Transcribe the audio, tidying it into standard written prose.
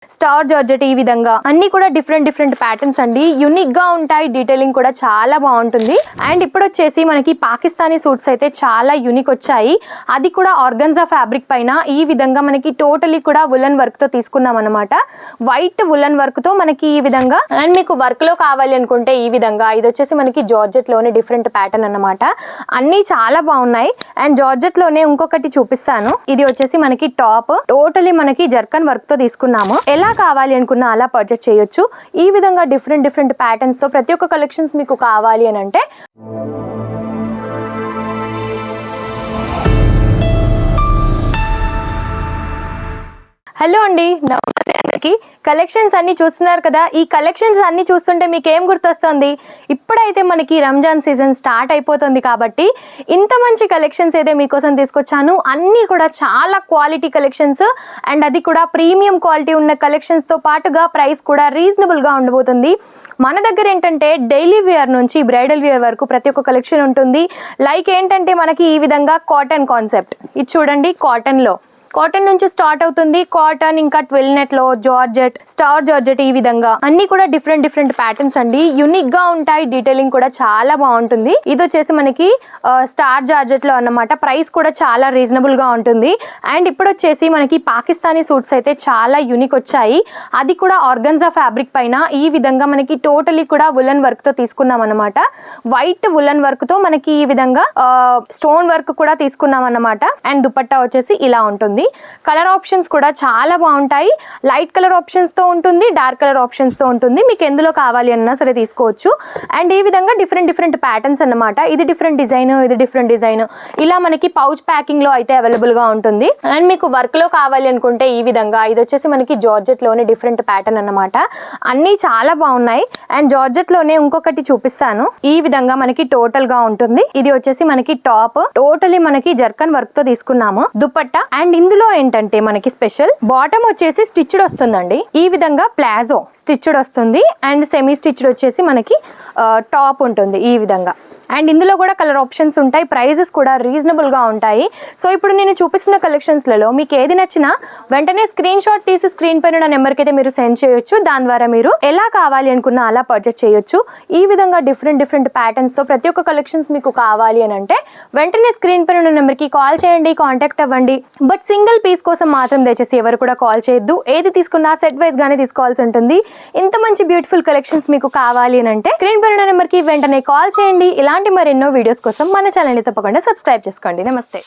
Star georgette ఈ విధంగా అన్ని కూడా డిఫరెంట్ ప్యాటర్న్స్ అండి. యూనిక్ గా ఉంటాయి, డీటెయిలింగ్ కూడా చాలా బాగుంటుంది. అండ్ ఇప్పుడు వచ్చేసి మనకి పాకిస్తానీ సూట్స్ అయితే చాలా యూనిక్ వచ్చాయి. అది కూడా ఆర్గన్జా ఫ్యాబ్రిక్ పైన ఈ విధంగా మనకి టోటలీ కూడా వులన్ వర్క్ తో తీసుకున్నాం అనమాట. వైట్ వులన్ వర్క్ తో మనకి ఈ విధంగా. అండ్ మీకు వర్క్ లో కావాలి అనుకుంటే ఈ విధంగా ఇది వచ్చేసి మనకి జార్జెట్ లోనే డిఫరెంట్ ప్యాటర్న్ అన్నమాట. అన్ని చాలా బాగున్నాయి. అండ్ జార్జెట్ లోనే ఇంకొకటి చూపిస్తాను. ఇది వచ్చేసి మనకి టాప్ టోటలీ మనకి జర్కన్ వర్క్ తో తీసుకున్నాము. ఎలా కావాలి అనుకున్నా అలా పర్చేస్ చేయొచ్చు. ఈ విధంగా డిఫరెంట్ ప్యాటర్న్స్ తో ప్రతి ఒక్క కలెక్షన్స్ మీకు కావాలి అని అంటే హలో అండి, నమస్తే అందరికి. కలెక్షన్స్ అన్ని చూస్తున్నారు కదా. ఈ కలెక్షన్స్ అన్ని చూస్తుంటే మీకు ఏం గుర్తొస్తుంది? ఇప్పుడైతే మనకి రంజాన్ సీజన్ స్టార్ట్ అయిపోతుంది కాబట్టి ఇంత మంచి కలెక్షన్స్ అయితే మీకోసం తీసుకొచ్చాను. అన్నీ కూడా చాలా క్వాలిటీ కలెక్షన్స్ అండ్ అది కూడా ప్రీమియం క్వాలిటీ ఉన్న కలెక్షన్స్తో పాటుగా ప్రైస్ కూడా రీజనబుల్గా ఉండబోతుంది. మన దగ్గర ఏంటంటే డైలీ వేర్ నుంచి బ్రైడల్ వేర్ వరకు ప్రతి ఒక్క కలెక్షన్ ఉంటుంది. లైక్ ఏంటంటే మనకి ఈ విధంగా కాటన్ కాన్సెప్ట్, ఇది చూడండి కాటన్లో, కాటన్ నుంచి స్టార్ట్ అవుతుంది. కాటన్ ఇంకా 12 నెట్ లో జార్జెట్, స్టార్ జార్జెట్ ఈ విధంగా అన్ని కూడా డిఫరెంట్ ప్యాటర్న్స్ అండి. యూనిక్ గా ఉంటాయి, డీటెయిలింగ్ కూడా చాలా బాగుంటుంది. ఇది వచ్చేసి మనకి స్టార్ జార్జెట్ లో అన్నమాట. ప్రైస్ కూడా చాలా రీజనబుల్ గా ఉంటుంది. అండ్ ఇప్పుడు వచ్చేసి మనకి పాకిస్తానీ సూట్స్ అయితే చాలా యూనిక్ వచ్చాయి. అది కూడా ఆర్గన్జా ఫ్యాబ్రిక్ పైన ఈ విధంగా మనకి టోటలీ కూడా వులన్ వర్క్ తో తీసుకున్నాం అనమాట. వైట్ వులన్ వర్క్ తో మనకి ఈ విధంగా స్టోన్ వర్క్ కూడా తీసుకున్నాం అనమాట. అండ్ దుపట్టా వచ్చేసి ఇలా ఉంటుంది. కలర్ ఆప్షన్స్ కూడా చాలా బాగుంటాయి. లైట్ కలర్ ఆప్షన్స్ తో ఉంటుంది, డార్క్ కలర్ ఆప్షన్స్ తో ఉంటుంది. మీకు ఎందులో కావాలి అన్నా సరే తీసుకోవచ్చు. అండ్ ఈ విధంగా డిఫరెంట్ ప్యాటర్న్స్ అన్నమాట. ఇది డిఫరెంట్ డిజైన్, ఇది డిఫరెంట్ డిజైన్, ఇలా మనకి పౌచ్ ప్యాకింగ్ లో అయితే అవైలబుల్ గా ఉంటుంది. అండ్ మీకు వర్క్ లో కావాలి అనుకుంటే ఈ విధంగా ఇది వచ్చేసి మనకి జార్జెట్ లోనే డిఫరెంట్ ప్యాటర్న్ అన్నమాట. అన్ని చాలా బాగున్నాయి. అండ్ జార్జెట్ లోనే ఇంకొకటి చూపిస్తాను. ఈ విధంగా మనకి టోటల్ గా ఉంటుంది. ఇది వచ్చేసి మనకి టాప్ టోటలీ మనకి జర్కన్ వర్క్ తో తీసుకున్నాము. దుపట్టా అండ్ ఇందులో ఏంటంటే మనకి స్పెషల్ బాటమ్ వచ్చేసి స్టిచ్డ్ వస్తుందండి. ఈ విధంగా ప్లాజో స్టిచ్డ్ వస్తుంది. అండ్ సెమీ స్టిచ్డ్ వచ్చేసి మనకి టాప్ ఉంటుంది ఈ విధంగా. అండ్ ఇందులో కూడా కలర్ ఆప్షన్స్ ఉంటాయి. ప్రైజెస్ కూడా రీజనబుల్ గా ఉంటాయి. సో ఇప్పుడు నేను చూపిస్తున్న కలెక్షన్స్ లలో మీకు ఏది నచ్చినా వెంటనే స్క్రీన్ షాట్ తీసి స్క్రీన్ పైన నెంబర్ కి అయితే మీరు సెండ్ చేయొచ్చు. దాని ద్వారా మీరు ఎలా కావాలి అనుకున్నా అలా పర్చేస్ చేయొచ్చు. ఈ విధంగా డిఫరెంట్ ప్యాటర్న్స్ తో ప్రతి ఒక్క కలెక్షన్స్ మీకు కావాలి అని అంటే వెంటనే స్క్రీన్ పైన నెంబర్ కి కాల్ చేయండి, కాంటాక్ట్ అవ్వండి. బట్ సింగిల్ పీస్ కోసం మాత్రం దయచేసి ఎవరు కూడా కాల్ చేయొద్దు. ఏది తీసుకున్నా సెట్ వైజ్ గానే తీసుకోవాల్సి ఉంటుంది. ఇంత మంచి బ్యూటిఫుల్ కలెక్షన్స్ మీకు కావాలి అని అంటే స్క్రీన్ పైన నెంబర్ కి వెంటనే కాల్ చేయండి. ఇలాంటి మరెన్నో వీడియోస్ కోసం మన ఛానల్ ని తప్పకుండా సబ్స్క్రైబ్ చేసుకోండి. నమస్తే.